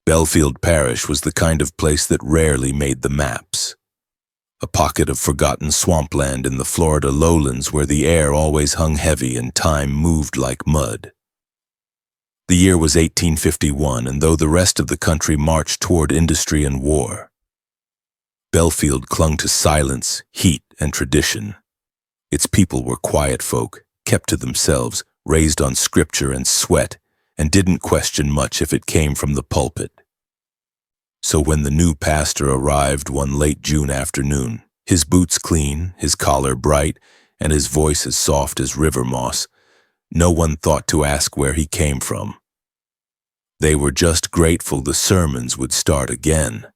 Bellfield Parish was the kind of place that rarely made the maps. A pocket of forgotten swampland in the Florida lowlands where the air always hung heavy and time moved like mud. The year was 1851, and though the rest of the country marched toward industry and war, Bellfield clung to silence, heat, and tradition. Its people were quiet folk, kept to themselves, raised on scripture and sweat, and didn't question much if it came from the pulpit. So when the new pastor arrived one late June afternoon, his boots clean, his collar bright, and his voice as soft as river moss, no one thought to ask where he came from. They were just grateful the sermons would start again.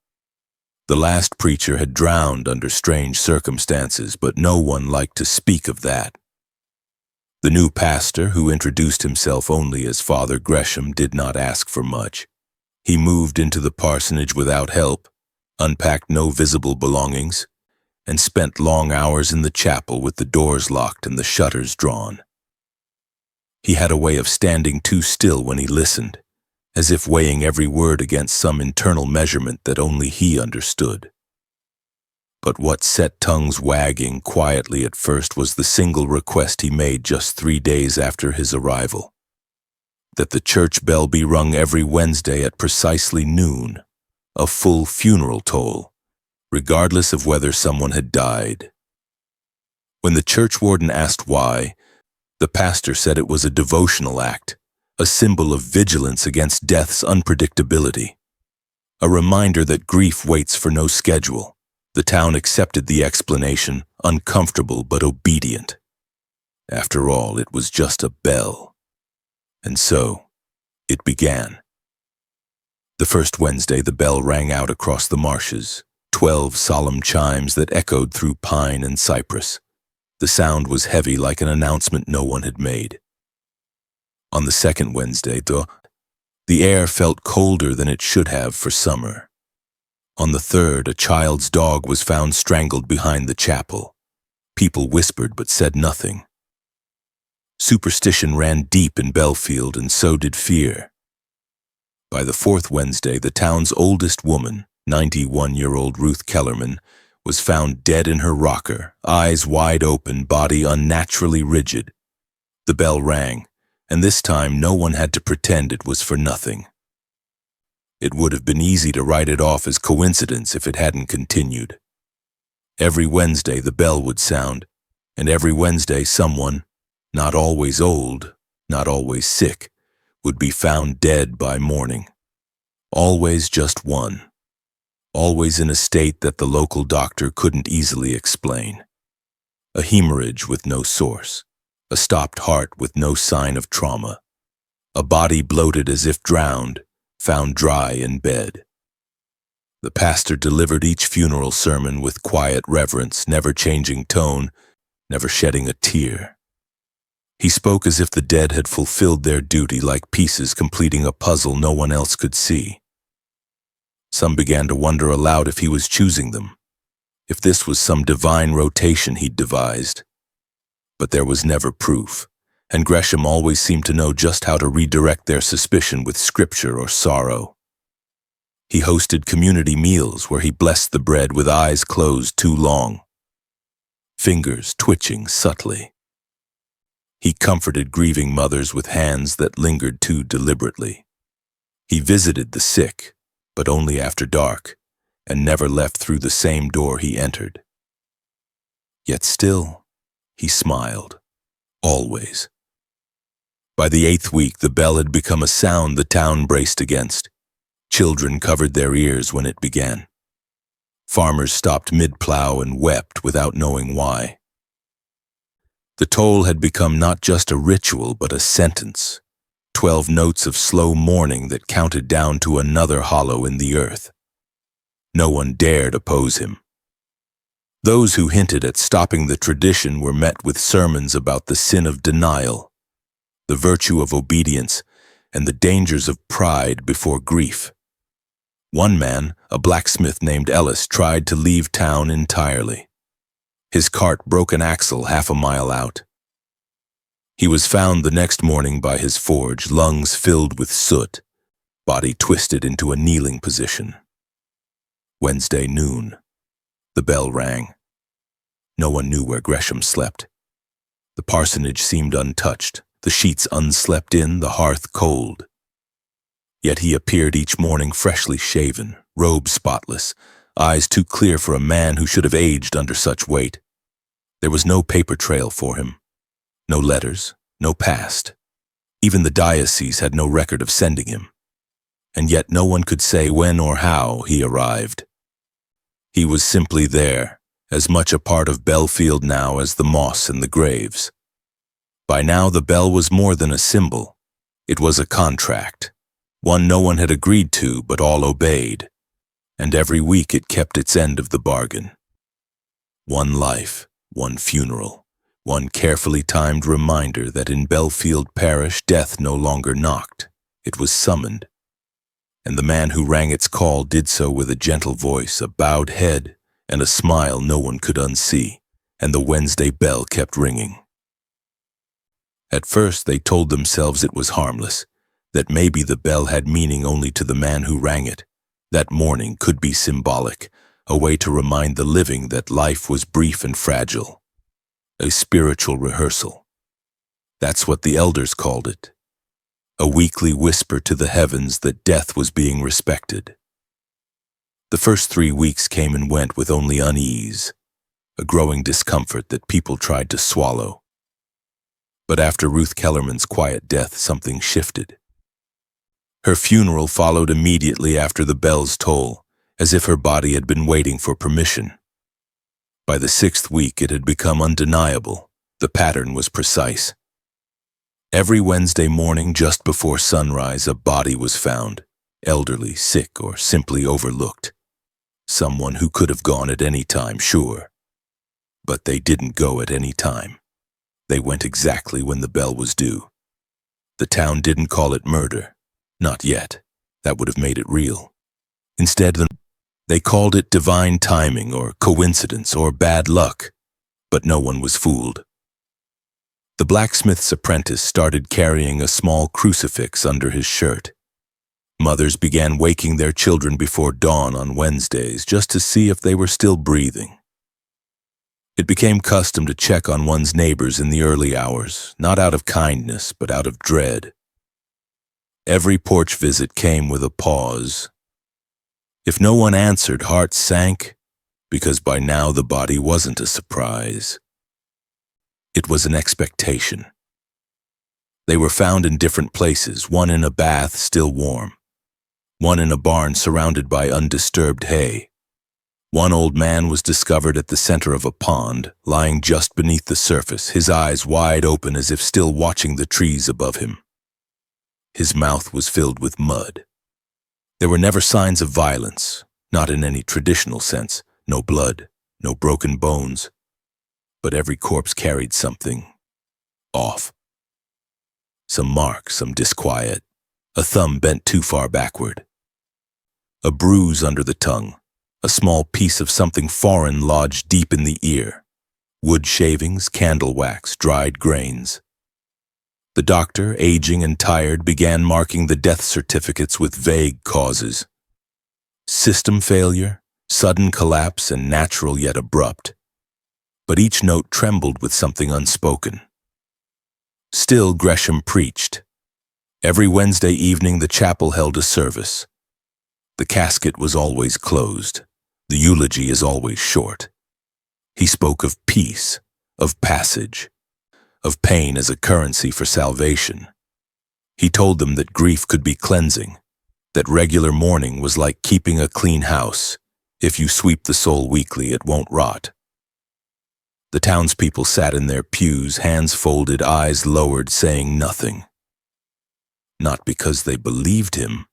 The last preacher had drowned under strange circumstances, but no one liked to speak of that. The new pastor, who introduced himself only as Father Gresham, did not ask for much. He moved into the parsonage without help, unpacked no visible belongings, and spent long hours in the chapel with the doors locked and the shutters drawn. He had a way of standing too still when he listened, as if weighing every word against some internal measurement that only he understood. But what set tongues wagging quietly at first was the single request he made just 3 days after his arrival: that the church bell be rung every Wednesday at precisely noon, a full funeral toll, regardless of whether someone had died. When the church warden asked why, the pastor said it was a devotional act, a symbol of vigilance against death's unpredictability, a reminder that grief waits for no schedule. The town accepted the explanation, uncomfortable but obedient. After all, it was just a bell. And so, it began. The first Wednesday, the bell rang out across the marshes, 12 solemn chimes that echoed through pine and cypress. The sound was heavy, like an announcement no one had made. On the second Wednesday, though, the air felt colder than it should have for summer. On the third, a child's dog was found strangled behind the chapel. People whispered but said nothing. Superstition ran deep in Bellfield, and so did fear. By the fourth Wednesday, the town's oldest woman, 91-year-old Ruth Kellerman, was found dead in her rocker, eyes wide open, body unnaturally rigid. The bell rang, and this time no one had to pretend it was for nothing. It would have been easy to write it off as coincidence if it hadn't continued. Every Wednesday the bell would sound, and every Wednesday someone, not always old, not always sick, would be found dead by morning. Always just one. Always in a state that the local doctor couldn't easily explain. A hemorrhage with no source, a stopped heart with no sign of trauma, a body bloated as if drowned, found dry in bed. The pastor delivered each funeral sermon with quiet reverence, never changing tone, never shedding a tear. He spoke as if the dead had fulfilled their duty, like pieces completing a puzzle no one else could see. Some began to wonder aloud if he was choosing them, if this was some divine rotation he'd devised. But there was never proof, and Gresham always seemed to know just how to redirect their suspicion with scripture or sorrow. He hosted community meals where he blessed the bread with eyes closed too long, fingers twitching subtly. He comforted grieving mothers with hands that lingered too deliberately. He visited the sick, but only after dark, and never left through the same door he entered. Yet still, he smiled, always. By the 8th week, the bell had become a sound the town braced against. Children covered their ears when it began. Farmers stopped mid-plow and wept without knowing why. The toll had become not just a ritual, but a sentence. 12 notes of slow mourning that counted down to another hollow in the earth. No one dared oppose him. Those who hinted at stopping the tradition were met with sermons about the sin of denial, the virtue of obedience, and the dangers of pride before grief. One man, a blacksmith named Ellis, tried to leave town entirely. His cart broke an axle half a mile out. He was found the next morning by his forge, lungs filled with soot, body twisted into a kneeling position. Wednesday noon. The bell rang. No one knew where Gresham slept. The parsonage seemed untouched, the sheets unslept in, the hearth cold. Yet he appeared each morning freshly shaven, robe spotless, eyes too clear for a man who should have aged under such weight. There was no paper trail for him, no letters, no past. Even the diocese had no record of sending him. And yet no one could say when or how he arrived. He was simply there, as much a part of Bellfield now as the moss and the graves. By now the bell was more than a symbol. It was a contract, one no one had agreed to but all obeyed, and every week it kept its end of the bargain. One life, one funeral, one carefully timed reminder that in Bellfield Parish death no longer knocked, it was summoned. And the man who rang its call did so with a gentle voice, a bowed head, and a smile no one could unsee, and the Wednesday bell kept ringing. At first they told themselves it was harmless, that maybe the bell had meaning only to the man who rang it, that morning could be symbolic, a way to remind the living that life was brief and fragile, a spiritual rehearsal. That's what the elders called it. A weekly whisper to the heavens that death was being respected. The first 3 weeks came and went with only unease, a growing discomfort that people tried to swallow. But after Ruth Kellerman's quiet death, something shifted. Her funeral followed immediately after the bell's toll, as if her body had been waiting for permission. By the 6th week it had become undeniable. The pattern was precise. Every Wednesday morning just before sunrise, a body was found, elderly, sick, or simply overlooked. Someone who could have gone at any time, sure. But they didn't go at any time. They went exactly when the bell was due. The town didn't call it murder. Not yet. That would have made it real. Instead, they called it divine timing or coincidence or bad luck. But no one was fooled. The blacksmith's apprentice started carrying a small crucifix under his shirt. Mothers began waking their children before dawn on Wednesdays just to see if they were still breathing. It became custom to check on one's neighbors in the early hours, not out of kindness, but out of dread. Every porch visit came with a pause. If no one answered, hearts sank, because by now the body wasn't a surprise. It was an expectation. They were found in different places, one in a bath still warm, one in a barn surrounded by undisturbed hay. One old man was discovered at the center of a pond, lying just beneath the surface, his eyes wide open as if still watching the trees above him. His mouth was filled with mud. There were never signs of violence, not in any traditional sense, no blood, no broken bones. But every corpse carried something off. Some mark, some disquiet, a thumb bent too far backward. A bruise under the tongue, a small piece of something foreign lodged deep in the ear. Wood shavings, candle wax, dried grains. The doctor, aging and tired, began marking the death certificates with vague causes. System failure, sudden collapse, and natural yet abrupt. But each note trembled with something unspoken. Still Gresham preached. Every Wednesday evening the chapel held a service. The casket was always closed. The eulogy is always short. He spoke of peace, of passage, of pain as a currency for salvation. He told them that grief could be cleansing, that regular mourning was like keeping a clean house. If you sweep the soul weekly, it won't rot. The townspeople sat in their pews, hands folded, eyes lowered, saying nothing. Not because they believed him,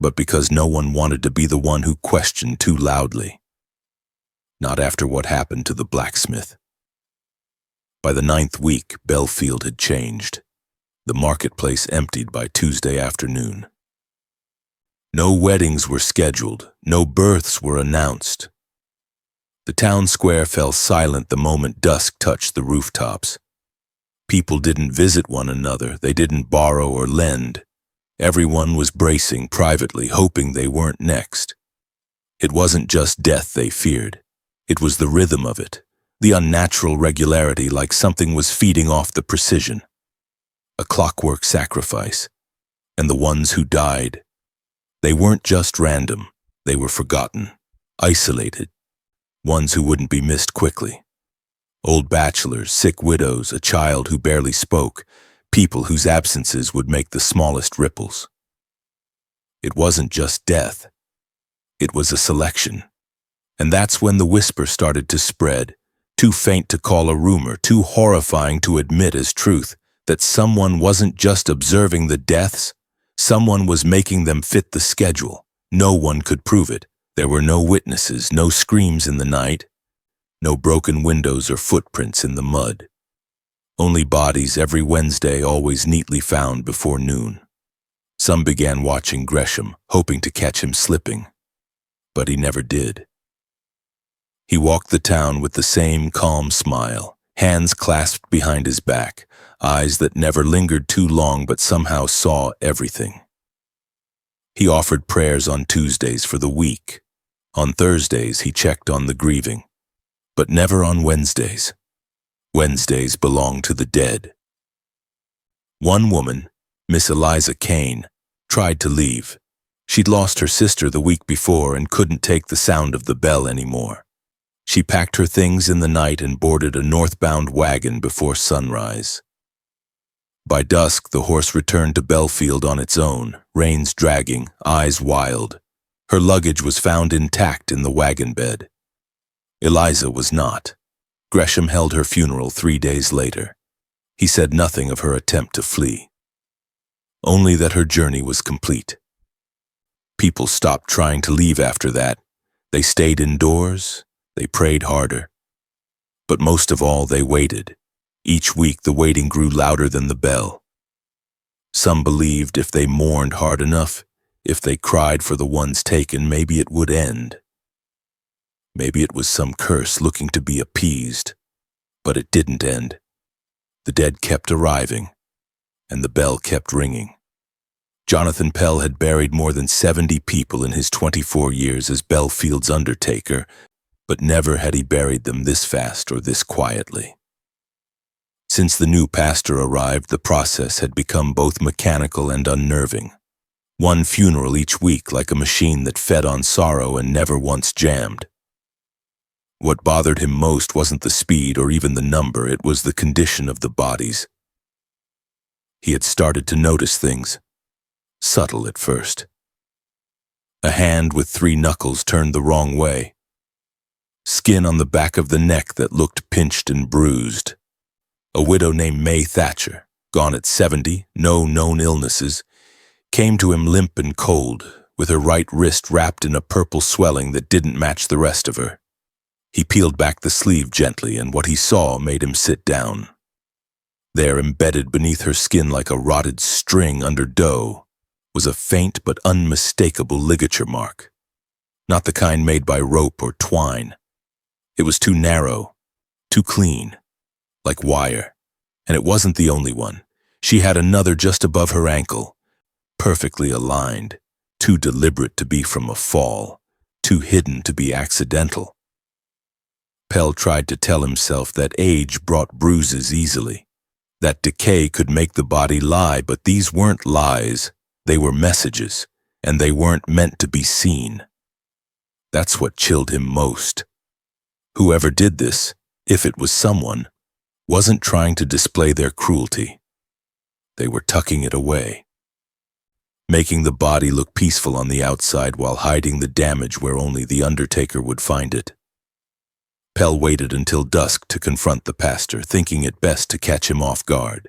but because no one wanted to be the one who questioned too loudly. Not after what happened to the blacksmith. By the 9th week, Bellfield had changed. The marketplace emptied by Tuesday afternoon. No weddings were scheduled, no births were announced. The town square fell silent the moment dusk touched the rooftops. People didn't visit one another, they didn't borrow or lend. Everyone was bracing privately, hoping they weren't next. It wasn't just death they feared. It was the rhythm of it, the unnatural regularity, like something was feeding off the precision. A clockwork sacrifice. And the ones who died, they weren't just random. They were forgotten, isolated, ones who wouldn't be missed quickly. Old bachelors, sick widows, a child who barely spoke, people whose absences would make the smallest ripples. It wasn't just death. It was a selection. And that's when the whisper started to spread, too faint to call a rumor, too horrifying to admit as truth, that someone wasn't just observing the deaths, someone was making them fit the schedule. No one could prove it. There were no witnesses, no screams in the night, no broken windows or footprints in the mud. Only bodies every Wednesday, always neatly found before noon. Some began watching Gresham, hoping to catch him slipping, but he never did. He walked the town with the same calm smile, hands clasped behind his back, eyes that never lingered too long but somehow saw everything. He offered prayers on Tuesdays for the weak. On Thursdays he checked on the grieving, but never on Wednesdays. Wednesdays belonged to the dead. One woman, Miss Eliza Kane, tried to leave. She'd lost her sister the week before and couldn't take the sound of the bell anymore. She packed her things in the night and boarded a northbound wagon before sunrise. By dusk, the horse returned to Bellfield on its own, reins dragging, eyes wild. Her luggage was found intact in the wagon bed. Eliza was not. Gresham held her funeral 3 days later. He said nothing of her attempt to flee, only that her journey was complete. People stopped trying to leave after that. They stayed indoors, they prayed harder. But most of all, they waited. Each week the waiting grew louder than the bell. Some believed if they mourned hard enough, if they cried for the ones taken, maybe it would end. Maybe it was some curse looking to be appeased. But it didn't end. The dead kept arriving, and the bell kept ringing. Jonathan Pell had buried more than 70 people in his 24 years as Bellfield's undertaker, but never had he buried them this fast or this quietly. Since the new pastor arrived, the process had become both mechanical and unnerving. One funeral each week, like a machine that fed on sorrow and never once jammed. What bothered him most wasn't the speed or even the number, it was the condition of the bodies. He had started to notice things, subtle at first. A hand with 3 knuckles turned the wrong way. Skin on the back of the neck that looked pinched and bruised. A widow named May Thatcher, gone at 70, no known illnesses, came to him limp and cold, with her right wrist wrapped in a purple swelling that didn't match the rest of her. He peeled back the sleeve gently, and what he saw made him sit down. There, embedded beneath her skin like a rotted string under dough, was a faint but unmistakable ligature mark. Not the kind made by rope or twine. It was too narrow, too clean, like wire. And it wasn't the only one. She had another just above her ankle, perfectly aligned, too deliberate to be from a fall, too hidden to be accidental. Pell tried to tell himself that age brought bruises easily, that decay could make the body lie, but these weren't lies, they were messages, and they weren't meant to be seen. That's what chilled him most. Whoever did this, if it was someone, wasn't trying to display their cruelty. They were tucking it away, making the body look peaceful on the outside while hiding the damage where only the undertaker would find it. Pell waited until dusk to confront the pastor, thinking it best to catch him off guard.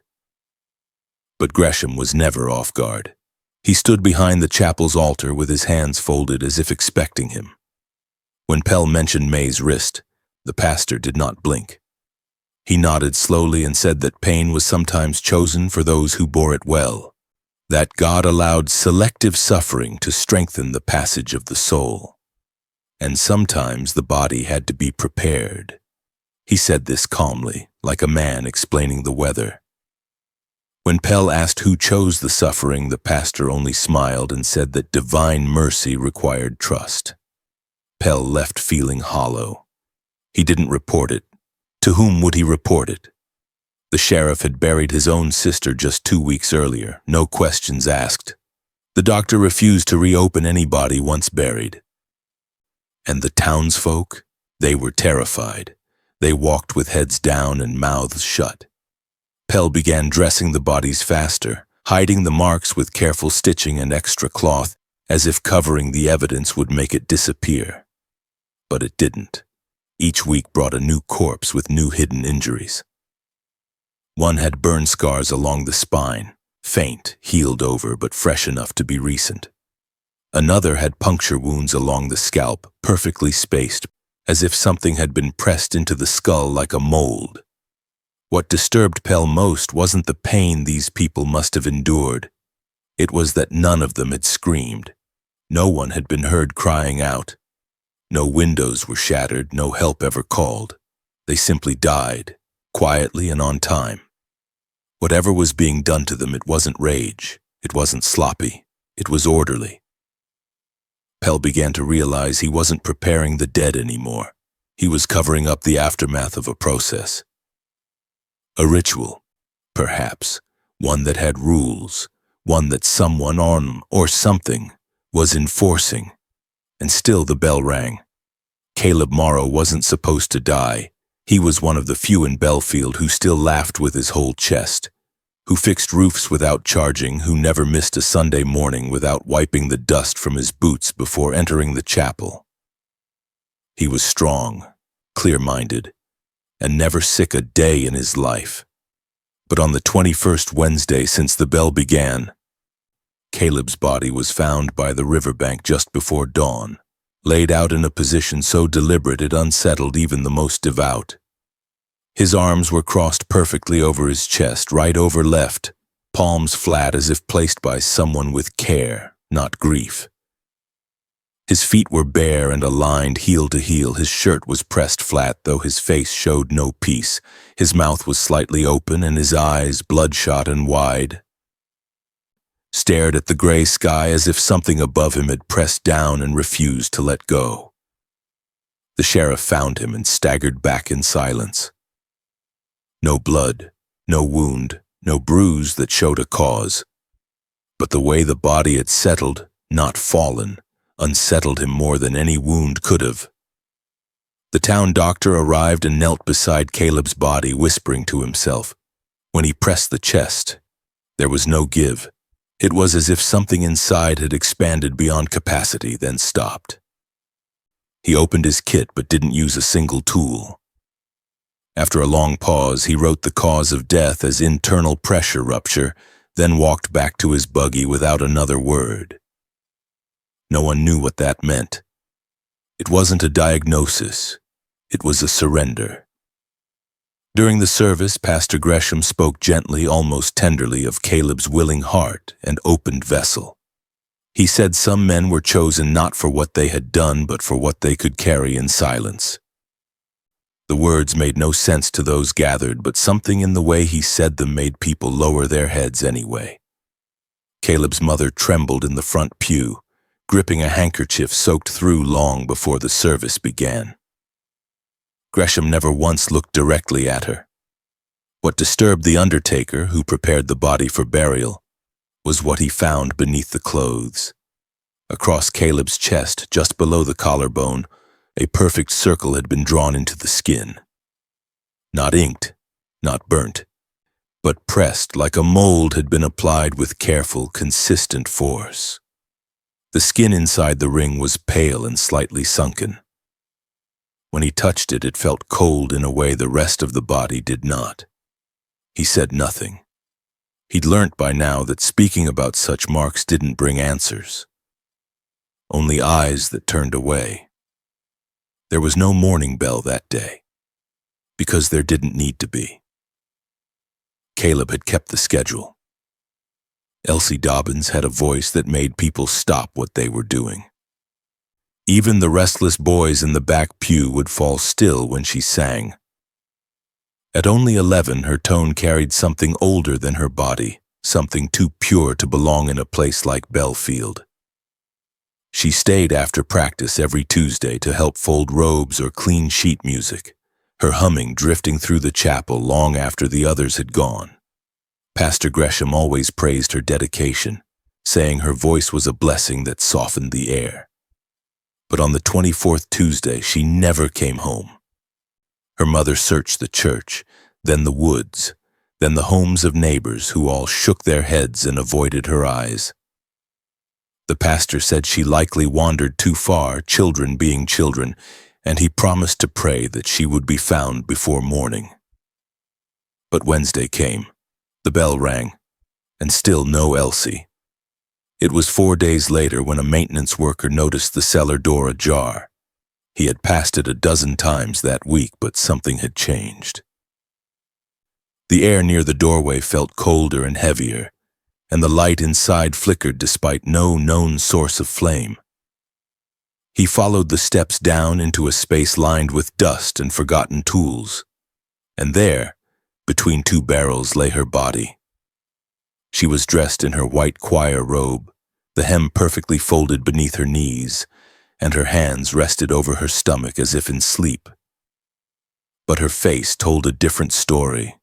But Gresham was never off guard. He stood behind the chapel's altar with his hands folded as if expecting him. When Pell mentioned May's wrist, the pastor did not blink. He nodded slowly and said that pain was sometimes chosen for those who bore it well, that God allowed selective suffering to strengthen the passage of the soul. And sometimes the body had to be prepared. He said this calmly, like a man explaining the weather. When Pell asked who chose the suffering, the pastor only smiled and said that divine mercy required trust. Pell left feeling hollow. He didn't report it. To whom would he report it? The sheriff had buried his own sister just 2 weeks earlier, no questions asked. The doctor refused to reopen any body once buried. And the townsfolk? They were terrified. They walked with heads down and mouths shut. Pell began dressing the bodies faster, hiding the marks with careful stitching and extra cloth, as if covering the evidence would make it disappear. But it didn't. Each week brought a new corpse with new hidden injuries. One had burn scars along the spine, faint, healed over, but fresh enough to be recent. Another had puncture wounds along the scalp, perfectly spaced, as if something had been pressed into the skull like a mold. What disturbed Pell most wasn't the pain these people must have endured. It was that none of them had screamed. No one had been heard crying out. No windows were shattered, no help ever called. They simply died, quietly and on time. Whatever was being done to them, it wasn't rage, it wasn't sloppy, it was orderly. Pell began to realize he wasn't preparing the dead anymore. He was covering up the aftermath of a process. A ritual, perhaps, one that had rules, one that someone or something was enforcing. And still the bell rang. Caleb Morrow wasn't supposed to die. He was one of the few in Bellfield who still laughed with his whole chest, who fixed roofs without charging, who never missed a Sunday morning without wiping the dust from his boots before entering the chapel. He was strong, clear-minded, and never sick a day in his life. But on the 21st Wednesday since the bell began, Caleb's body was found by the riverbank just before dawn, laid out in a position so deliberate it unsettled even the most devout. His arms were crossed perfectly over his chest, right over left, palms flat as if placed by someone with care, not grief. His feet were bare and aligned heel to heel. His shirt was pressed flat, though his face showed no peace. His mouth was slightly open, and his eyes, bloodshot and wide, stared at the gray sky as if something above him had pressed down and refused to let go. The sheriff found him and staggered back in silence. No blood, no wound, no bruise that showed a cause. But the way the body had settled, not fallen, unsettled him more than any wound could have. The town doctor arrived and knelt beside Caleb's body, whispering to himself. When he pressed the chest, there was no give. It was as if something inside had expanded beyond capacity, then stopped. He opened his kit but didn't use a single tool. After a long pause, he wrote the cause of death as internal pressure rupture, then walked back to his buggy without another word. No one knew what that meant. It wasn't a diagnosis. It was a surrender. During the service, Pastor Gresham spoke gently, almost tenderly, of Caleb's willing heart and opened vessel. He said some men were chosen not for what they had done, but for what they could carry in silence. The words made no sense to those gathered, but something in the way he said them made people lower their heads anyway. Caleb's mother trembled in the front pew, gripping a handkerchief soaked through long before the service began. Gresham never once looked directly at her. What disturbed the undertaker, who prepared the body for burial, was what he found beneath the clothes. Across Caleb's chest, just below the collarbone, a perfect circle had been drawn into the skin. Not inked, not burnt, but pressed like a mold had been applied with careful, consistent force. The skin inside the ring was pale and slightly sunken. When he touched it, it felt cold in a way the rest of the body did not. He said nothing. He'd learnt by now that speaking about such marks didn't bring answers. Only eyes that turned away. There was no mourning bell that day, because there didn't need to be. Caleb had kept the schedule. Elsie Dobbins had a voice that made people stop what they were doing. Even the restless boys in the back pew would fall still when she sang. At only 11, her tone carried something older than her body, something too pure to belong in a place like Bellfield. She stayed after practice every Tuesday to help fold robes or clean sheet music, her humming drifting through the chapel long after the others had gone. Pastor Gresham always praised her dedication, saying her voice was a blessing that softened the air. But on the 24th Tuesday, she never came home. Her mother searched the church, then the woods, then the homes of neighbors who all shook their heads and avoided her eyes. The pastor said she likely wandered too far, children being children, and he promised to pray that she would be found before morning. But Wednesday came. The bell rang, and still no Elsie. It was 4 days later when a maintenance worker noticed the cellar door ajar. He had passed it a dozen times that week, but something had changed. The air near the doorway felt colder and heavier, and the light inside flickered despite no known source of flame. He followed the steps down into a space lined with dust and forgotten tools, and there, between 2 barrels, lay her body. She was dressed in her white choir robe, the hem perfectly folded beneath her knees, and her hands rested over her stomach as if in sleep. But her face told a different story.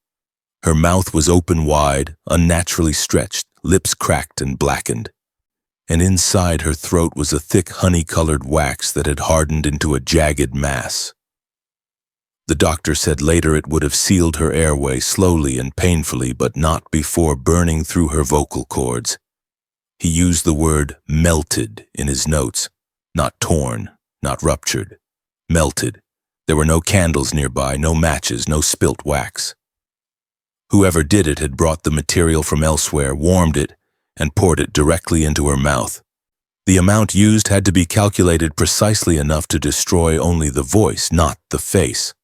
Her mouth was open wide, unnaturally stretched, lips cracked and blackened, and inside her throat was a thick honey-colored wax that had hardened into a jagged mass. The doctor said later it would have sealed her airway slowly and painfully, but not before burning through her vocal cords. He used the word melted in his notes, not torn, not ruptured. Melted. There were no candles nearby, no matches, no spilt wax. Whoever did it had brought the material from elsewhere, warmed it, and poured it directly into her mouth. The amount used had to be calculated precisely enough to destroy only the voice, not the face.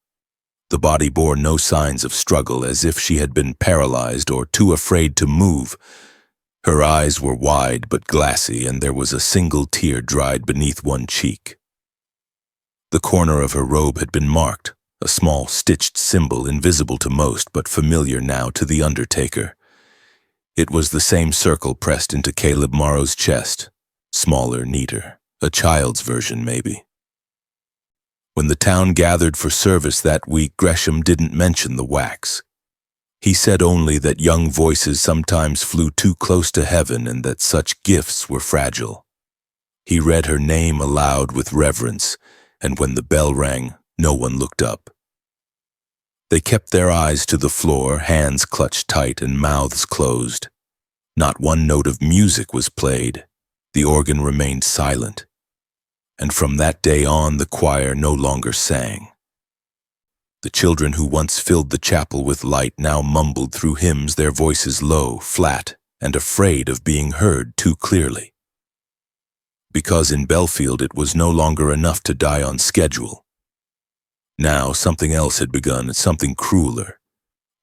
The body bore no signs of struggle, as if she had been paralyzed or too afraid to move. Her eyes were wide but glassy, and there was a single tear dried beneath one cheek. The corner of her robe had been marked, a small stitched symbol invisible to most but familiar now to the undertaker. It was the same circle pressed into Caleb Morrow's chest, smaller, neater, a child's version maybe. When the town gathered for service that week, Gresham didn't mention the wax. He said only that young voices sometimes flew too close to heaven and that such gifts were fragile. He read her name aloud with reverence, and when the bell rang, no one looked up. They kept their eyes to the floor, hands clutched tight and mouths closed. Not one note of music was played. The organ remained silent. And from that day on, the choir no longer sang. The children who once filled the chapel with light now mumbled through hymns, their voices low, flat, and afraid of being heard too clearly. Because in Bellfield it was no longer enough to die on schedule. Now something else had begun, something crueler,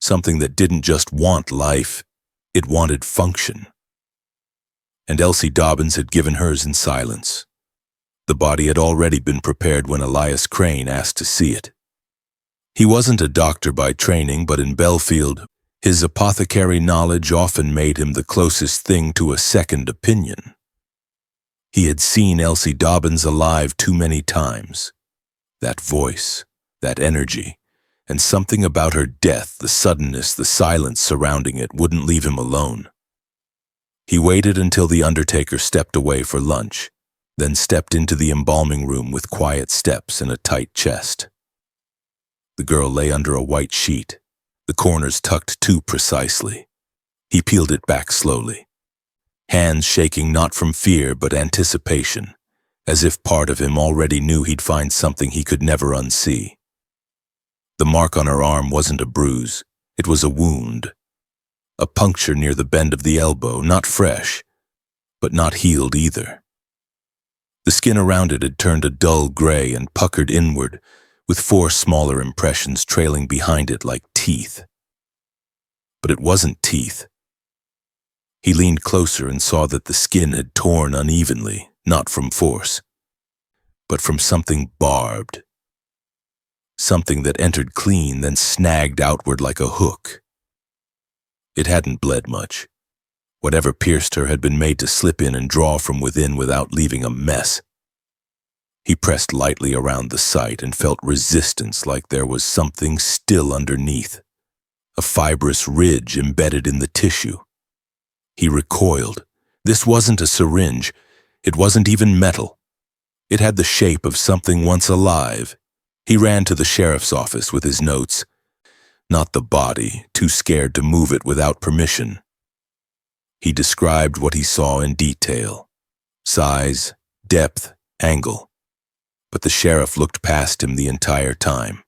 something that didn't just want life, it wanted function. And Elsie Dobbins had given hers in silence. The body had already been prepared when Elias Crane asked to see it. He wasn't a doctor by training, but in Bellfield, his apothecary knowledge often made him the closest thing to a second opinion. He had seen Elsie Dobbins alive too many times. That voice, that energy, and something about her death, the suddenness, the silence surrounding it, wouldn't leave him alone. He waited until the undertaker stepped away for lunch, then stepped into the embalming room with quiet steps and a tight chest. The girl lay under a white sheet, the corners tucked too precisely. He peeled it back slowly, hands shaking not from fear but anticipation, as if part of him already knew he'd find something he could never unsee. The mark on her arm wasn't a bruise, it was a wound. A puncture near the bend of the elbow, not fresh, but not healed either. The skin around it had turned a dull gray and puckered inward, with 4 smaller impressions trailing behind it like teeth. But it wasn't teeth. He leaned closer and saw that the skin had torn unevenly, not from force, but from something barbed. something that entered clean, then snagged outward like a hook. It hadn't bled much. Whatever pierced her had been made to slip in and draw from within without leaving a mess. He pressed lightly around the site and felt resistance, like there was something still underneath, a fibrous ridge embedded in the tissue. He recoiled. This wasn't a syringe. It wasn't even metal. It had the shape of something once alive. He ran to the sheriff's office with his notes. Not the body, too scared to move it without permission. He described what he saw in detail. Size, depth, angle. But the sheriff looked past him the entire time.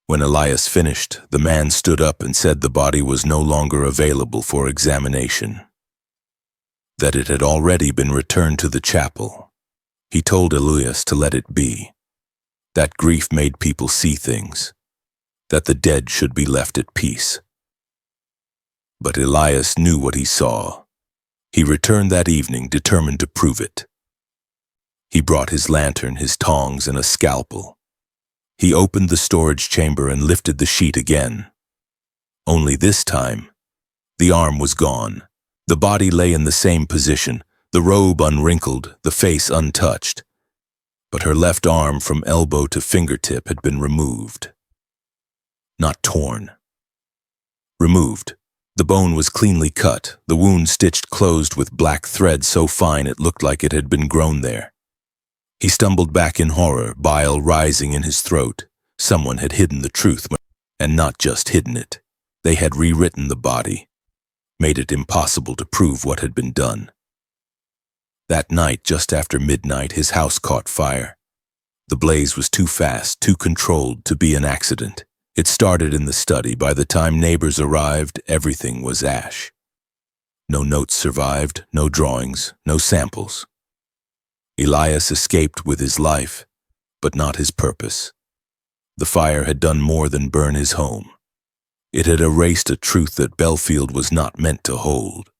When Elias finished, the man stood up and said the body was no longer available for examination. That it had already been returned to the chapel. He told Elias to let it be. That grief made people see things. That the dead should be left at peace. But Elias knew what he saw. He returned that evening determined to prove it. He brought his lantern, his tongs, and a scalpel. He opened the storage chamber and lifted the sheet again. Only this time, the arm was gone. The body lay in the same position, the robe unwrinkled, the face untouched. But her left arm from elbow to fingertip had been removed. Not torn. Removed. The bone was cleanly cut, the wound stitched closed with black thread so fine it looked like it had been grown there. He stumbled back in horror, bile rising in his throat. Someone had hidden the truth, and not just hidden it. They had rewritten the body, made it impossible to prove what had been done. That night, just after midnight, his house caught fire. The blaze was too fast, too controlled to be an accident. It started in the study. By the time neighbors arrived, everything was ash. No notes survived, no drawings, no samples. Elias escaped with his life, but not his purpose. The fire had done more than burn his home. It had erased a truth that Bellfield was not meant to hold.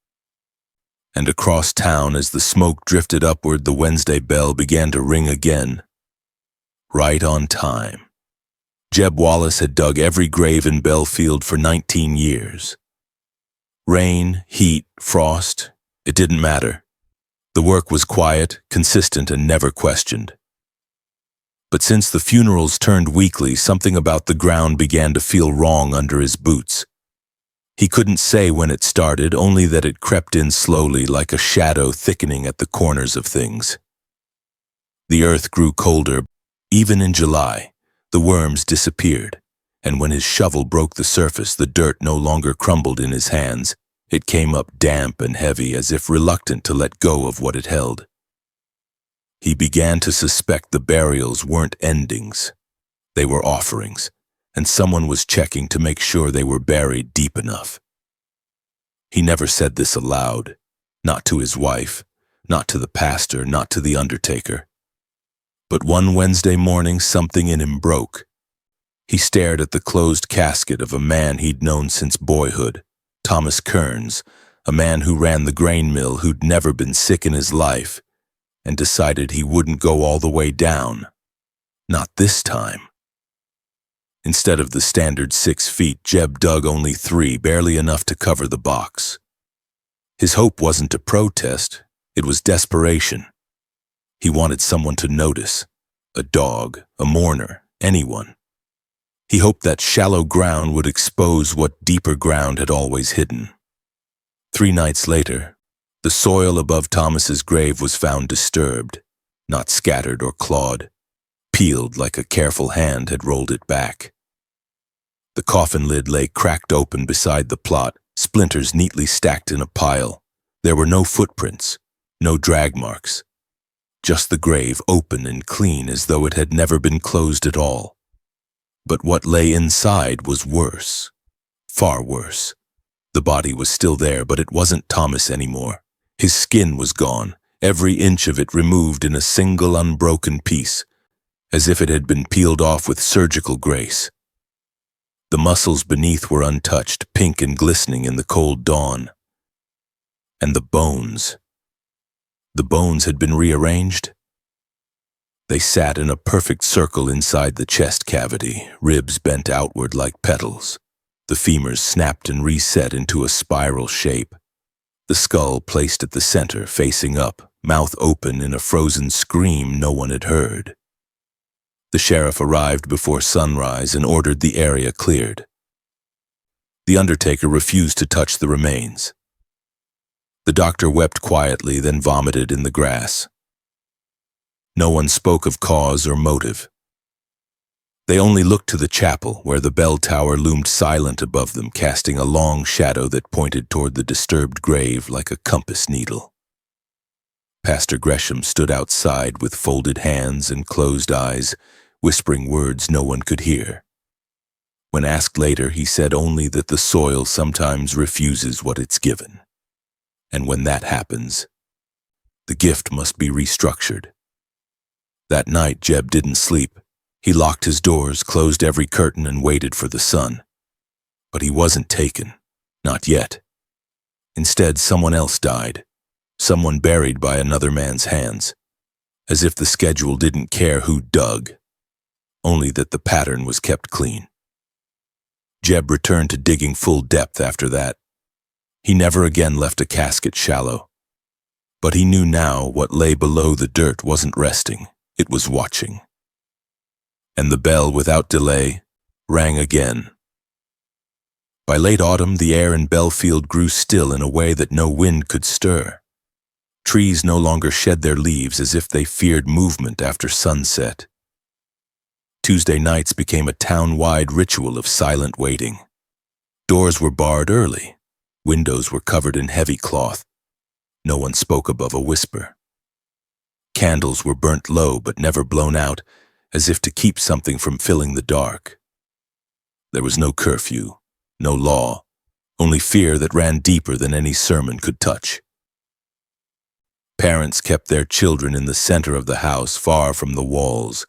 And across town, as the smoke drifted upward, the Wednesday bell began to ring again. Right on time. Jeb Wallace had dug every grave in Bellfield for 19 years. Rain, heat, frost, it didn't matter. The work was quiet, consistent, and never questioned. But since the funerals turned weekly, something about the ground began to feel wrong under his boots. He couldn't say when it started, only that it crept in slowly like a shadow thickening at the corners of things. The earth grew colder. Even in July, the worms disappeared, and when his shovel broke the surface, the dirt no longer crumbled in his hands. It came up damp and heavy, as if reluctant to let go of what it held. He began to suspect the burials weren't endings. They were offerings, and someone was checking to make sure they were buried deep enough. He never said this aloud, not to his wife, not to the pastor, not to the undertaker. But one Wednesday morning, something in him broke. He stared at the closed casket of a man he'd known since boyhood, Thomas Kearns, a man who ran the grain mill, who'd never been sick in his life, and decided he wouldn't go all the way down. Not this time. Instead of the standard 6 feet, Jeb dug only 3, barely enough to cover the box. His hope wasn't to protest, it was desperation. He wanted someone to notice, a dog, a mourner, anyone. He hoped that shallow ground would expose what deeper ground had always hidden. 3 nights later, the soil above Thomas's grave was found disturbed, not scattered or clawed, peeled like a careful hand had rolled it back. The coffin lid lay cracked open beside the plot, splinters neatly stacked in a pile. There were no footprints, no drag marks. Just the grave, open and clean as though it had never been closed at all. But what lay inside was worse, far worse. The body was still there, but it wasn't Thomas anymore. His skin was gone, every inch of it removed in a single unbroken piece, as if it had been peeled off with surgical grace. The muscles beneath were untouched, pink and glistening in the cold dawn. And the bones. The bones had been rearranged. They sat in a perfect circle inside the chest cavity, ribs bent outward like petals. The femurs snapped and reset into a spiral shape. The skull placed at the center, facing up, mouth open in a frozen scream no one had heard. The sheriff arrived before sunrise and ordered the area cleared. The undertaker refused to touch the remains. The doctor wept quietly, then vomited in the grass. No one spoke of cause or motive. They only looked to the chapel, where the bell tower loomed silent above them, casting a long shadow that pointed toward the disturbed grave like a compass needle. Pastor Gresham stood outside with folded hands and closed eyes, whispering words no one could hear. When asked later, he said only that the soil sometimes refuses what it's given. And when that happens, the gift must be restructured. That night, Jeb didn't sleep. He locked his doors, closed every curtain, and waited for the sun. But he wasn't taken. Not yet. Instead, someone else died. Someone buried by another man's hands. As if the schedule didn't care who dug. Only that the pattern was kept clean. Jeb returned to digging full depth after that. He never again left a casket shallow. But he knew now what lay below the dirt wasn't resting. It was watching. And the bell, without delay, rang again. By late autumn, the air in Bellfield grew still in a way that no wind could stir. Trees no longer shed their leaves as if they feared movement after sunset. Tuesday nights became a town-wide ritual of silent waiting. Doors were barred early. Windows were covered in heavy cloth. No one spoke above a whisper. Candles were burnt low but never blown out, as if to keep something from filling the dark. There was no curfew, no law, only fear that ran deeper than any sermon could touch. Parents kept their children in the center of the house, far from the walls,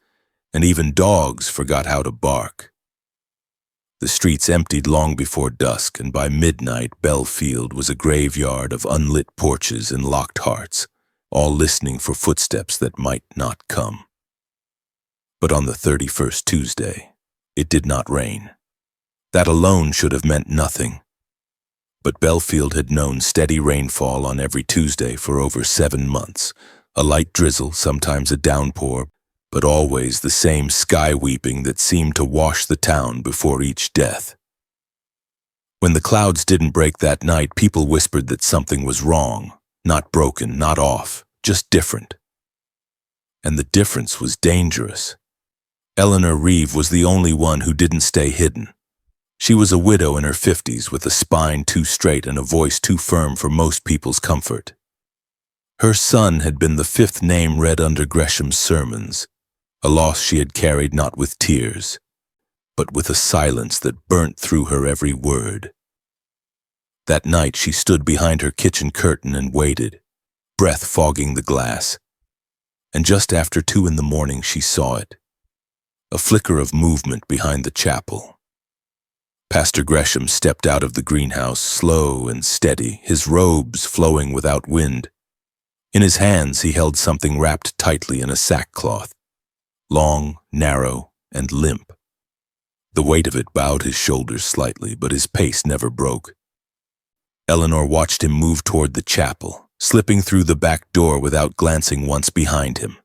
and even dogs forgot how to bark. The streets emptied long before dusk, and by midnight Bellfield was a graveyard of unlit porches and locked hearts, all listening for footsteps that might not come. But on the 31st Tuesday, it did not rain. That alone should have meant nothing. But Bellfield had known steady rainfall on every Tuesday for over 7 months, a light drizzle, sometimes a downpour, but always the same sky weeping that seemed to wash the town before each death. When the clouds didn't break that night, people whispered that something was wrong. Not broken, not off, just different. And the difference was dangerous. Eleanor Reeve was the only one who didn't stay hidden. She was a widow in her 50s with a spine too straight and a voice too firm for most people's comfort. Her son had been the 5th name read under Gresham's sermons, a loss she had carried not with tears, but with a silence that burnt through her every word. That night she stood behind her kitchen curtain and waited, breath fogging the glass. And just after 2 in the morning she saw it, a flicker of movement behind the chapel. Pastor Gresham stepped out of the greenhouse, slow and steady, his robes flowing without wind. In his hands he held something wrapped tightly in a sackcloth, long, narrow, and limp. The weight of it bowed his shoulders slightly, but his pace never broke. Eleanor watched him move toward the chapel, slipping through the back door without glancing once behind him.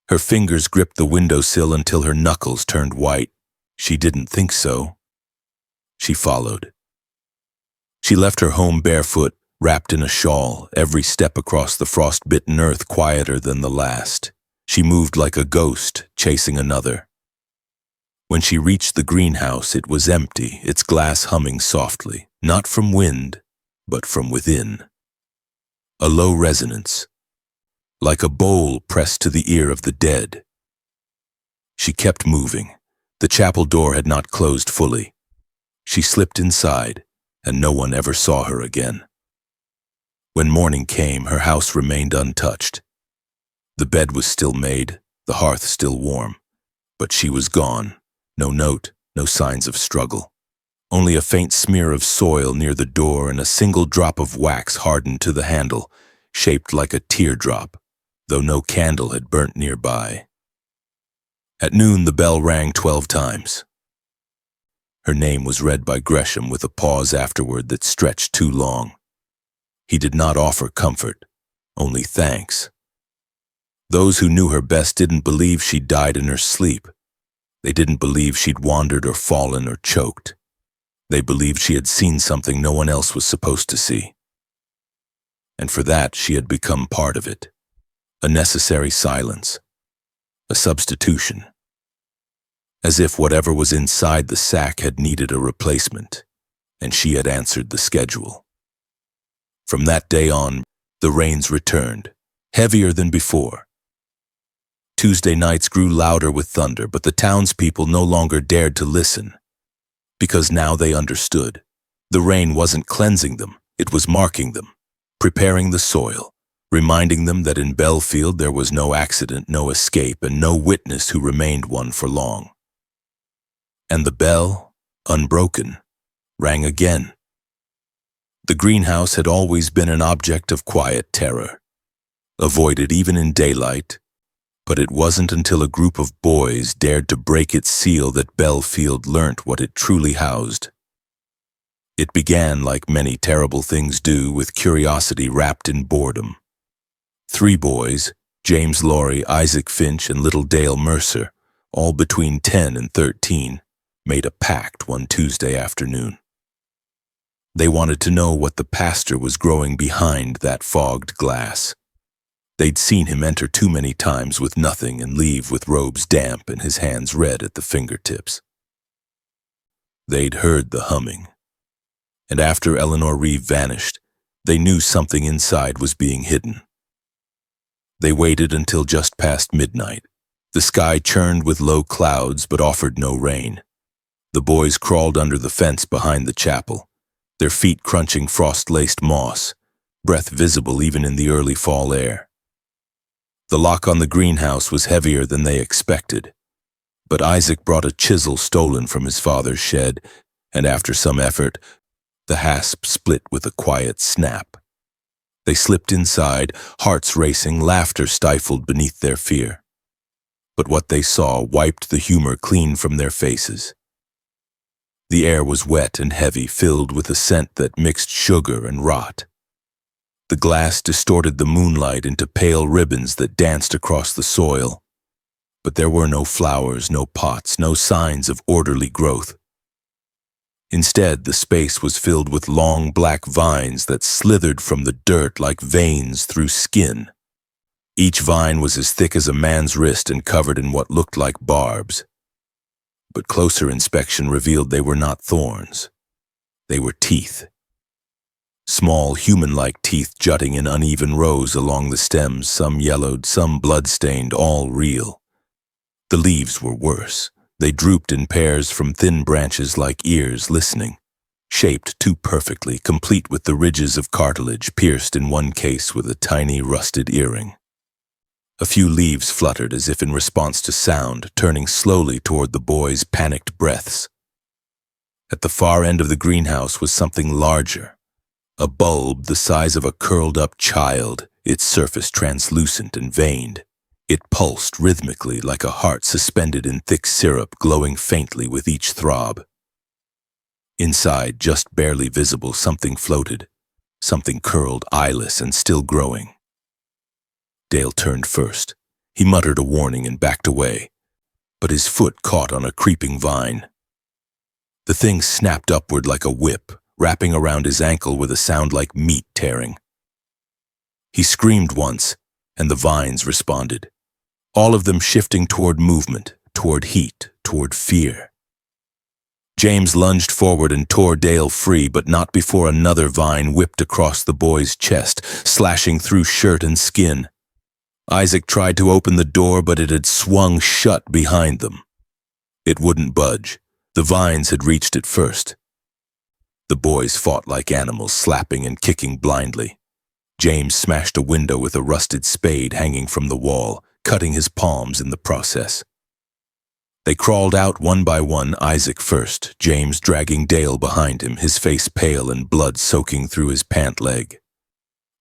Her fingers gripped the windowsill until her knuckles turned white. She didn't think so. She followed. She left her home barefoot, wrapped in a shawl, every step across the frost-bitten earth quieter than the last. She moved like a ghost, chasing another. When she reached the greenhouse, it was empty, its glass humming softly, not from wind, but from within. A low resonance, like a bowl pressed to the ear of the dead. She kept moving. The chapel door had not closed fully. She slipped inside, and no one ever saw her again. When morning came, her house remained untouched. The bed was still made, the hearth still warm, but she was gone. No note, no signs of struggle. Only a faint smear of soil near the door and a single drop of wax hardened to the handle, shaped like a teardrop, though no candle had burnt nearby. At noon, the bell rang 12 times. Her name was read by Gresham with a pause afterward that stretched too long. He did not offer comfort, only thanks. Those who knew her best didn't believe she'd died in her sleep. They didn't believe she'd wandered or fallen or choked. They believed she had seen something no one else was supposed to see. And for that, she had become part of it. A necessary silence. A substitution. As if whatever was inside the sack had needed a replacement, and she had answered the schedule. From that day on, the rains returned, heavier than before. Tuesday nights grew louder with thunder, but the townspeople no longer dared to listen, because now they understood. The rain wasn't cleansing them, it was marking them, preparing the soil, reminding them that in Bellfield there was no accident, no escape, and no witness who remained one for long. And the bell, unbroken, rang again. The greenhouse had always been an object of quiet terror, avoided even in daylight, but it wasn't until a group of boys dared to break its seal that Bellfield learnt what it truly housed. It began, like many terrible things do, with curiosity wrapped in boredom. 3 boys, James Laurie, Isaac Finch, and little Dale Mercer, all between 10 and 13, made a pact one Tuesday afternoon. They wanted to know what the pastor was growing behind that fogged glass. They'd seen him enter too many times with nothing and leave with robes damp and his hands red at the fingertips. They'd heard the humming, and after Eleanor Reeve vanished, they knew something inside was being hidden. They waited until just past midnight. The sky churned with low clouds but offered no rain. The boys crawled under the fence behind the chapel, their feet crunching frost-laced moss, breath visible even in the early fall air. The lock on the greenhouse was heavier than they expected, but Isaac brought a chisel stolen from his father's shed, and after some effort, the hasp split with a quiet snap. They slipped inside, hearts racing, laughter stifled beneath their fear. But what they saw wiped the humor clean from their faces. The air was wet and heavy, filled with a scent that mixed sugar and rot. The glass distorted the moonlight into pale ribbons that danced across the soil. But there were no flowers, no pots, no signs of orderly growth. Instead, the space was filled with long black vines that slithered from the dirt like veins through skin. Each vine was as thick as a man's wrist and covered in what looked like barbs. But closer inspection revealed they were not thorns. They were teeth. Small, human-like teeth jutting in uneven rows along the stems, some yellowed, some blood-stained, all real. The leaves were worse. They drooped in pairs from thin branches like ears listening, shaped too perfectly, complete with the ridges of cartilage pierced in one case with a tiny rusted earring. A few leaves fluttered as if in response to sound, turning slowly toward the boys' panicked breaths. At the far end of the greenhouse was something larger. A bulb the size of a curled-up child, its surface translucent and veined. It pulsed rhythmically like a heart suspended in thick syrup, glowing faintly with each throb. Inside, just barely visible, something floated, something curled, eyeless, and still growing. Dale turned first. He muttered a warning and backed away, but his foot caught on a creeping vine. The thing snapped upward like a whip, wrapping around his ankle with a sound like meat tearing. He screamed once, and the vines responded, all of them shifting toward movement, toward heat, toward fear. James lunged forward and tore Dale free, but not before another vine whipped across the boy's chest, slashing through shirt and skin. Isaac tried to open the door, but it had swung shut behind them. It wouldn't budge. The vines had reached it first. The boys fought like animals, slapping and kicking blindly. James smashed a window with a rusted spade hanging from the wall, cutting his palms in the process. They crawled out one by one, Isaac first, James dragging Dale behind him, his face pale and blood soaking through his pant leg.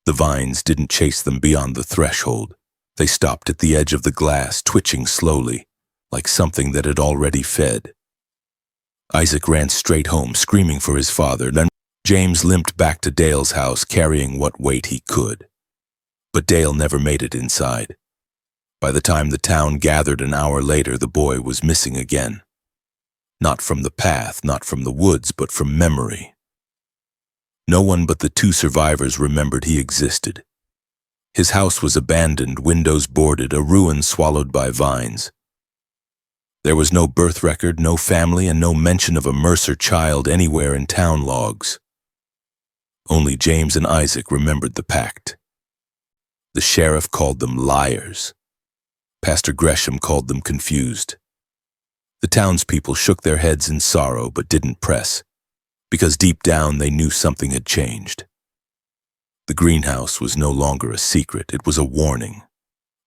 The vines didn't chase them beyond the threshold. They stopped at the edge of the glass, twitching slowly, like something that had already fed. Isaac ran straight home, screaming for his father. Then James limped back to Dale's house, carrying what weight he could. But Dale never made it inside. By the time the town gathered an hour later, the boy was missing again. Not from the path, not from the woods, but from memory. No one but the two survivors remembered he existed. His house was abandoned, windows boarded, a ruin swallowed by vines. There was no birth record, no family, and no mention of a Mercer child anywhere in town logs. Only James and Isaac remembered the pact. The sheriff called them liars. Pastor Gresham called them confused. The townspeople shook their heads in sorrow but didn't press, because deep down they knew something had changed. The greenhouse was no longer a secret, it was a warning,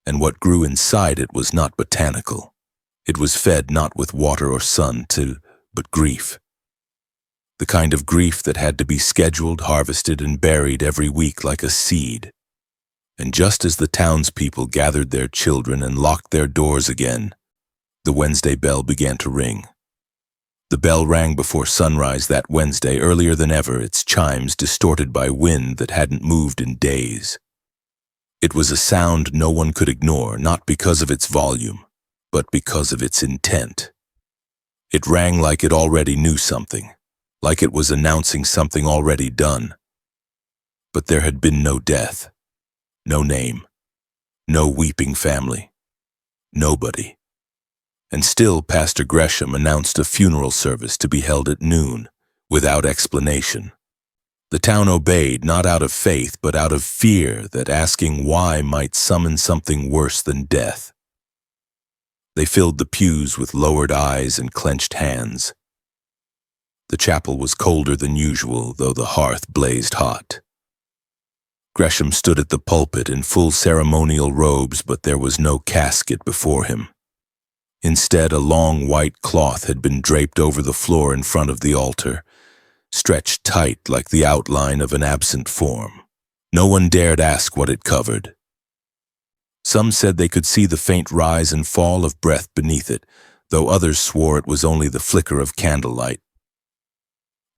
and what grew inside it was not botanical. It was fed not with water or sun, but grief. The kind of grief that had to be scheduled, harvested, and buried every week like a seed. And just as the townspeople gathered their children and locked their doors again, the Wednesday bell began to ring. The bell rang before sunrise that Wednesday, earlier than ever, its chimes distorted by wind that hadn't moved in days. It was a sound no one could ignore, not because of its volume, but because of its intent. It rang like it already knew something, like it was announcing something already done. But there had been no death, no name, no weeping family, nobody. And still Pastor Gresham announced a funeral service to be held at noon, without explanation. The town obeyed, not out of faith, but out of fear that asking why might summon something worse than death. They filled the pews with lowered eyes and clenched hands. The chapel was colder than usual, though the hearth blazed hot. Gresham stood at the pulpit in full ceremonial robes, but there was no casket before him. Instead, a long white cloth had been draped over the floor in front of the altar, stretched tight like the outline of an absent form. No one dared ask what it covered. Some said they could see the faint rise and fall of breath beneath it, though others swore it was only the flicker of candlelight.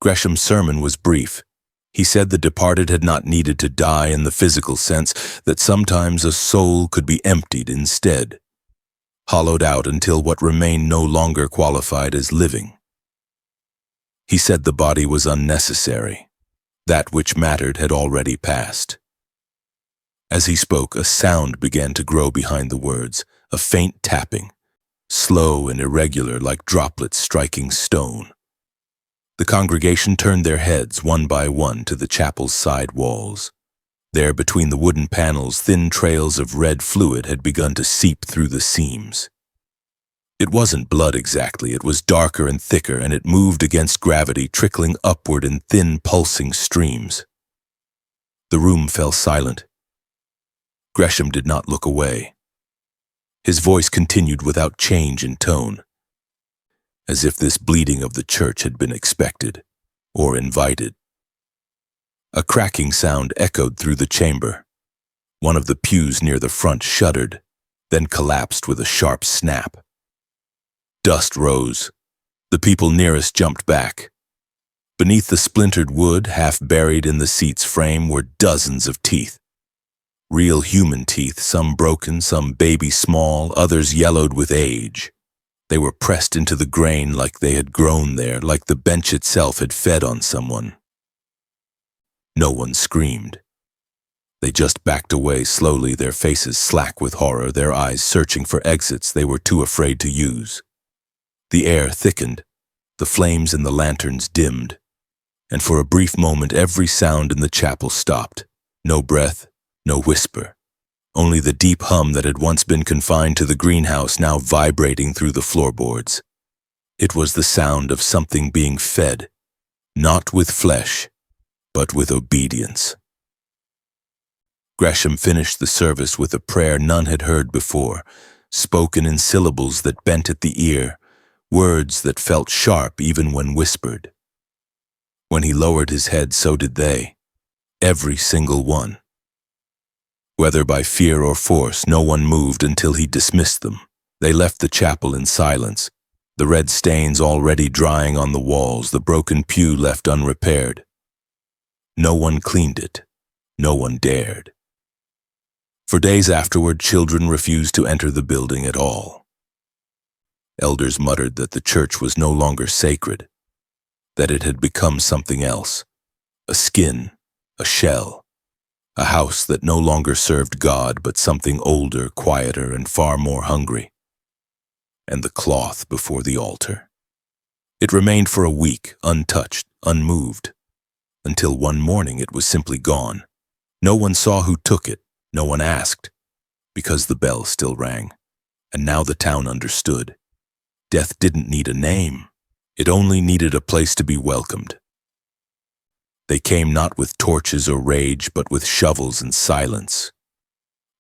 Gresham's sermon was brief. He said the departed had not needed to die in the physical sense, that sometimes a soul could be emptied instead, hollowed out until what remained no longer qualified as living. He said the body was unnecessary. That which mattered had already passed. As he spoke, a sound began to grow behind the words, a faint tapping, slow and irregular like droplets striking stone. The congregation turned their heads one by one to the chapel's side walls. There, between the wooden panels, thin trails of red fluid had begun to seep through the seams. It wasn't blood exactly, it was darker and thicker, and it moved against gravity, trickling upward in thin, pulsing streams. The room fell silent. Gresham did not look away. His voice continued without change in tone, as if this bleeding of the church had been expected or invited. A cracking sound echoed through the chamber. One of the pews near the front shuddered, then collapsed with a sharp snap. Dust rose. The people nearest jumped back. Beneath the splintered wood, half buried in the seat's frame, were dozens of teeth. Real human teeth, some broken, some baby small, others yellowed with age. They were pressed into the grain like they had grown there, like the bench itself had fed on someone. No one screamed. They just backed away slowly, their faces slack with horror, their eyes searching for exits they were too afraid to use. The air thickened, the flames in the lanterns dimmed, and for a brief moment every sound in the chapel stopped. No breath, no whisper, only the deep hum that had once been confined to the greenhouse now vibrating through the floorboards. It was the sound of something being fed, not with flesh, but with obedience. Gresham finished the service with a prayer none had heard before, spoken in syllables that bent at the ear, words that felt sharp even when whispered. When he lowered his head, so did they, every single one. Whether by fear or force, no one moved until he dismissed them. They left the chapel in silence, the red stains already drying on the walls, the broken pew left unrepaired. No one cleaned it. No one dared. For days afterward, children refused to enter the building at all. Elders muttered that the church was no longer sacred, that it had become something else, a skin, a shell, a house that no longer served God but something older, quieter, and far more hungry. And the cloth before the altar. It remained for a week, untouched, unmoved, until one morning it was simply gone. No one saw who took it, no one asked, because the bell still rang, and now the town understood. Death didn't need a name, it only needed a place to be welcomed. They came not with torches or rage, but with shovels and silence.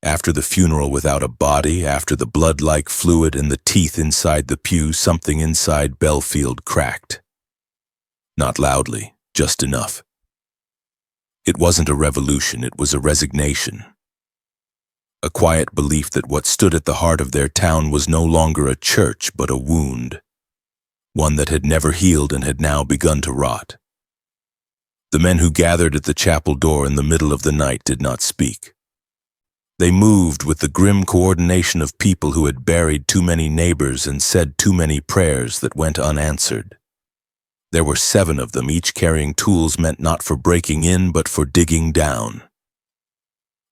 After the funeral without a body, after the blood-like fluid and the teeth inside the pew, something inside Bellfield cracked. Not loudly, just enough. It wasn't a revolution, it was a resignation. A quiet belief that what stood at the heart of their town was no longer a church, but a wound. One that had never healed and had now begun to rot. The men who gathered at the chapel door in the middle of the night did not speak. They moved with the grim coordination of people who had buried too many neighbors and said too many prayers that went unanswered. There were 7 of them, each carrying tools meant not for breaking in, but for digging down.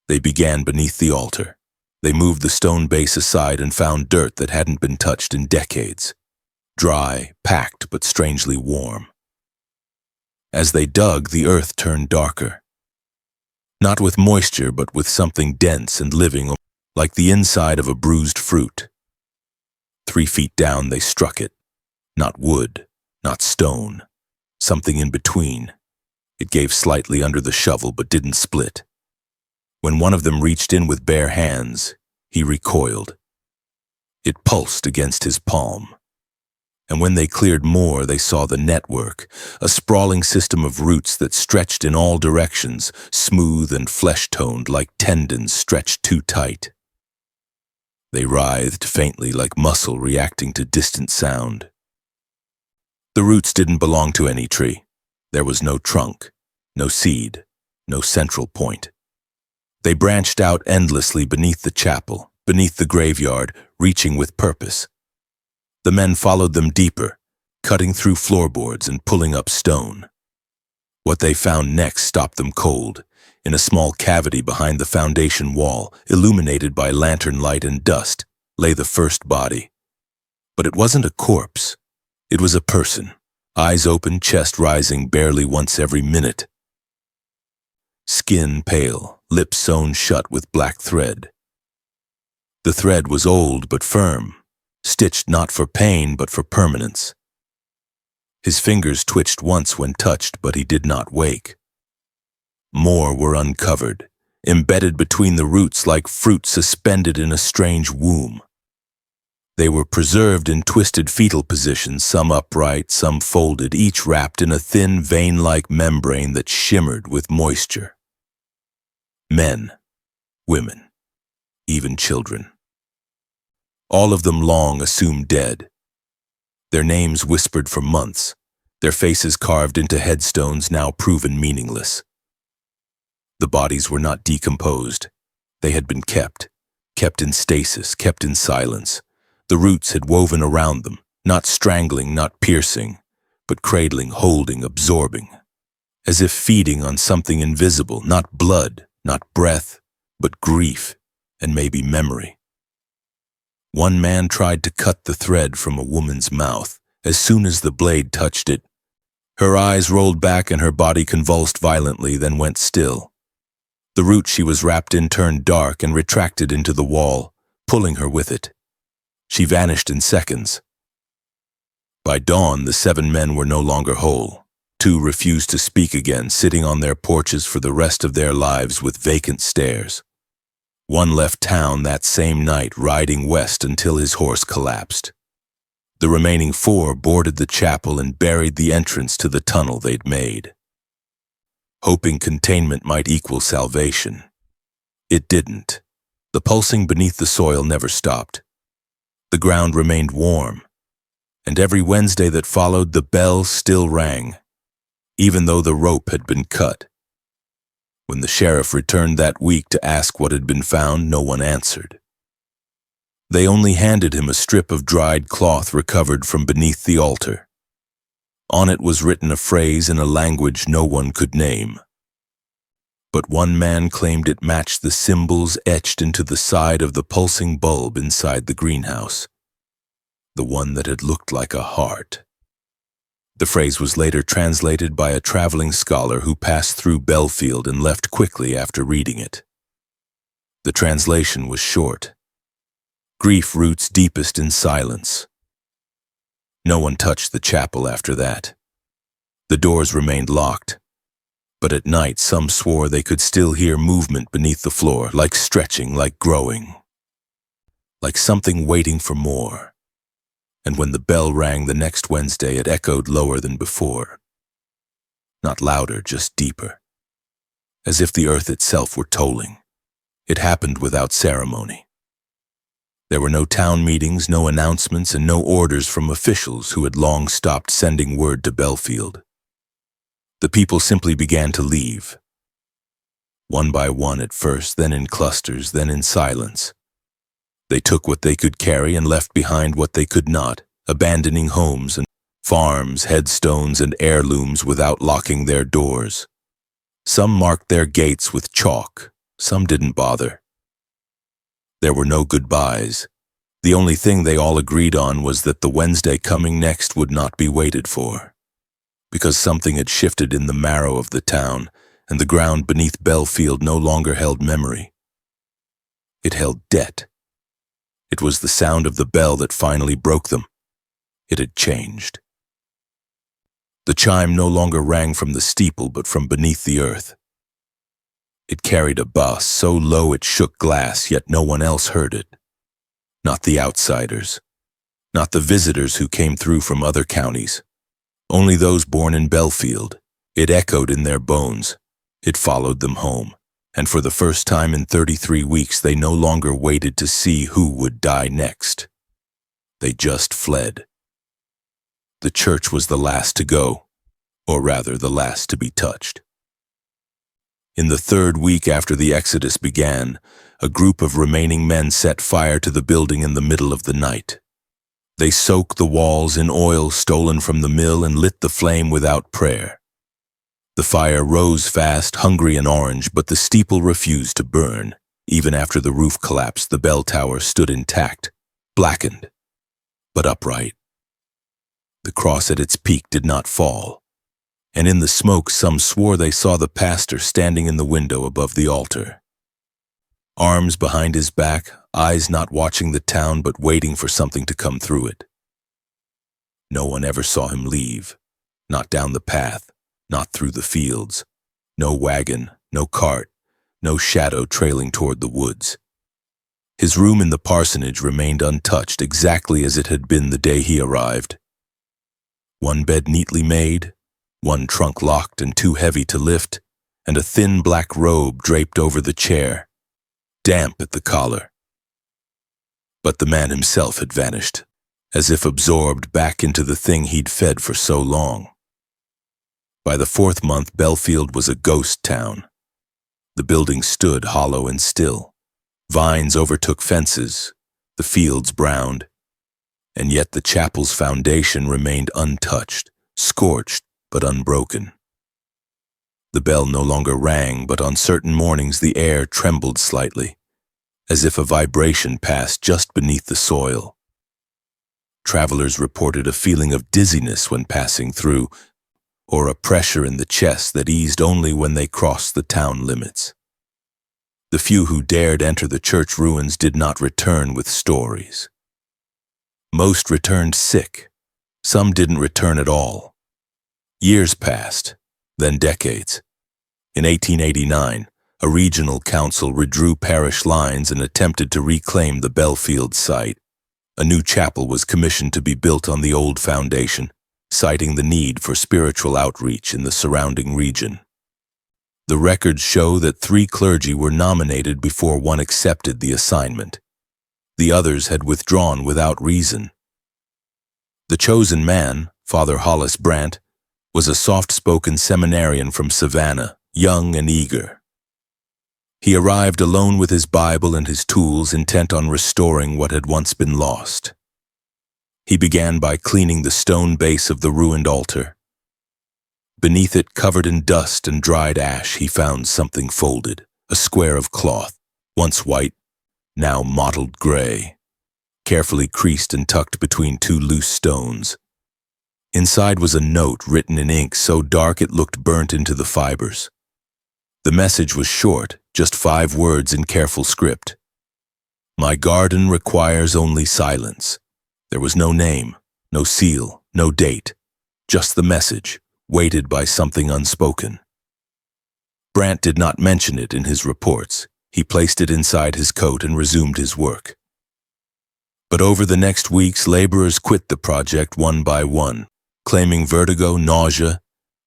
They began beneath the altar. They moved the stone base aside and found dirt that hadn't been touched in decades. Dry, packed, but strangely warm. As they dug, the earth turned darker. Not with moisture, but with something dense and living, like the inside of a bruised fruit. 3 feet down, they struck it. Not wood, not stone. Something in between. It gave slightly under the shovel, but didn't split. When one of them reached in with bare hands, he recoiled. It pulsed against his palm. And when they cleared more, they saw the network, a sprawling system of roots that stretched in all directions, smooth and flesh-toned like tendons stretched too tight. They writhed faintly like muscle reacting to distant sound. The roots didn't belong to any tree. There was no trunk, no seed, no central point. They branched out endlessly beneath the chapel, beneath the graveyard, reaching with purpose. The men followed them deeper, cutting through floorboards and pulling up stone. What they found next stopped them cold. In a small cavity behind the foundation wall, illuminated by lantern light and dust, lay the first body. But it wasn't a corpse. It was a person, eyes open, chest rising barely once every minute. Skin pale, lips sewn shut with black thread. The thread was old but firm, stitched not for pain but for permanence. His fingers twitched once when touched, but he did not wake. More were uncovered, embedded between the roots like fruit suspended in a strange womb. They were preserved in twisted fetal positions, some upright, some folded, each wrapped in a thin vein-like membrane that shimmered with moisture. Men, women, even children. All of them long assumed dead. Their names whispered for months, their faces carved into headstones now proven meaningless. The bodies were not decomposed. They had been kept in stasis, kept in silence. The roots had woven around them, not strangling, not piercing, but cradling, holding, absorbing, as if feeding on something invisible, not blood, not breath, but grief, and maybe memory. One man tried to cut the thread from a woman's mouth. As soon as the blade touched it, her eyes rolled back and her body convulsed violently, then went still. The root she was wrapped in turned dark and retracted into the wall, pulling her with it. She vanished in seconds. By dawn, the 7 men were no longer whole. 2 refused to speak again, sitting on their porches for the rest of their lives with vacant stares. 1 left town that same night, riding west until his horse collapsed. The remaining 4 boarded the chapel and buried the entrance to the tunnel they'd made, hoping containment might equal salvation. It didn't. The pulsing beneath the soil never stopped. The ground remained warm, and every Wednesday that followed, the bell still rang, even though the rope had been cut. When the sheriff returned that week to ask what had been found, no one answered. They only handed him a strip of dried cloth recovered from beneath the altar. On it was written a phrase in a language no one could name. But one man claimed it matched the symbols etched into the side of the pulsing bulb inside the greenhouse, the one that had looked like a heart. The phrase was later translated by a traveling scholar who passed through Bellfield and left quickly after reading it. The translation was short. Grief roots deepest in silence. No one touched the chapel after that. The doors remained locked, but at night some swore they could still hear movement beneath the floor, like stretching, like growing, like something waiting for more. And when the bell rang the next Wednesday, it echoed lower than before. Not louder, just deeper, as if the earth itself were tolling. It happened without ceremony. There were no town meetings, no announcements, and no orders from officials who had long stopped sending word to Bellfield. The people simply began to leave. One by one at first, then in clusters, then in silence. They took what they could carry and left behind what they could not, abandoning homes and farms, headstones, and heirlooms without locking their doors. Some marked their gates with chalk, some didn't bother. There were no goodbyes. The only thing they all agreed on was that the Wednesday coming next would not be waited for, because something had shifted in the marrow of the town, and the ground beneath Bellfield no longer held memory. It held debt. It was the sound of the bell that finally broke them. It had changed. The chime no longer rang from the steeple, but from beneath the earth. It carried a bass so low it shook glass, yet no one else heard it. Not the outsiders. Not the visitors who came through from other counties. Only those born in Bellfield. It echoed in their bones. It followed them home. And for the first time in 33 weeks, they no longer waited to see who would die next. They just fled. The church was the last to go, or rather the last to be touched. In the third week after the exodus began, a group of remaining men set fire to the building in the middle of the night. They soaked the walls in oil stolen from the mill and lit the flame without prayer. The fire rose fast, hungry and orange, but the steeple refused to burn. Even after the roof collapsed, the bell tower stood intact, blackened, but upright. The cross at its peak did not fall, and in the smoke some swore they saw the pastor standing in the window above the altar. Arms behind his back, eyes not watching the town but waiting for something to come through it. No one ever saw him leave, not down the path, not through the fields. No wagon, no cart, no shadow trailing toward the woods. His room in the parsonage remained untouched, exactly as it had been the day he arrived. One bed neatly made, one trunk locked and too heavy to lift, and a thin black robe draped over the chair, damp at the collar. But the man himself had vanished, as if absorbed back into the thing he'd fed for so long. By the fourth month, Bellfield was a ghost town. The building stood hollow and still. Vines overtook fences, the fields browned, and yet the chapel's foundation remained untouched, scorched but unbroken. The bell no longer rang, but on certain mornings the air trembled slightly, as if a vibration passed just beneath the soil. Travelers reported a feeling of dizziness when passing through, or a pressure in the chest that eased only when they crossed the town limits. The few who dared enter the church ruins did not return with stories. Most returned sick. Some didn't return at all. Years passed, then decades. In 1889, a regional council redrew parish lines and attempted to reclaim the Bellfield site. A new chapel was commissioned to be built on the old foundation, citing the need for spiritual outreach in the surrounding region. The records show that 3 clergy were nominated before one accepted the assignment. The others had withdrawn without reason. The chosen man, Father Hollis Brant, was a soft-spoken seminarian from Savannah, young and eager. He arrived alone with his Bible and his tools, intent on restoring what had once been lost. He began by cleaning the stone base of the ruined altar. Beneath it, covered in dust and dried ash, he found something folded, a square of cloth, once white, now mottled gray, carefully creased and tucked between 2 loose stones. Inside was a note written in ink so dark it looked burnt into the fibers. The message was short, just 5 words in careful script. "My garden requires only silence." There was no name, no seal, no date, just the message, weighted by something unspoken. Brant did not mention it in his reports. He placed it inside his coat and resumed his work. But over the next weeks, laborers quit the project one by one, claiming vertigo, nausea,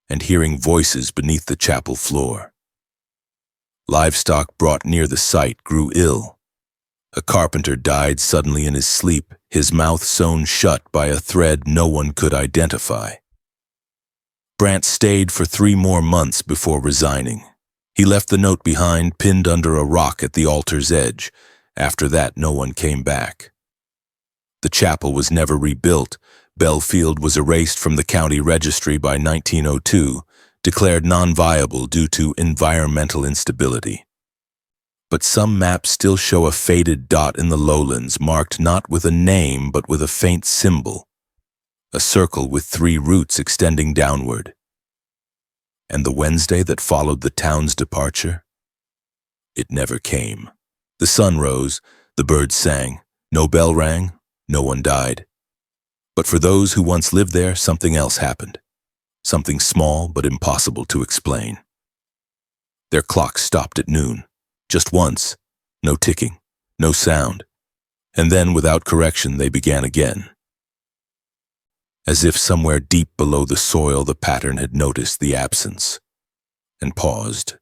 and hearing voices beneath the chapel floor. Livestock brought near the site grew ill. A carpenter died suddenly in his sleep, his mouth sewn shut by a thread no one could identify. Brant stayed for 3 more months before resigning. He left the note behind, pinned under a rock at the altar's edge. After that, no one came back. The chapel was never rebuilt. Bellfield was erased from the county registry by 1902, declared non-viable due to environmental instability. But some maps still show a faded dot in the lowlands, marked not with a name but with a faint symbol, a circle with 3 roots extending downward. And the Wednesday that followed the town's departure? It never came. The sun rose, the birds sang, no bell rang, no one died. But for those who once lived there, something else happened. Something small but impossible to explain. Their clock stopped at noon. Just once, no ticking, no sound, and then without correction they began again. As if somewhere deep below the soil the pattern had noticed the absence, and paused.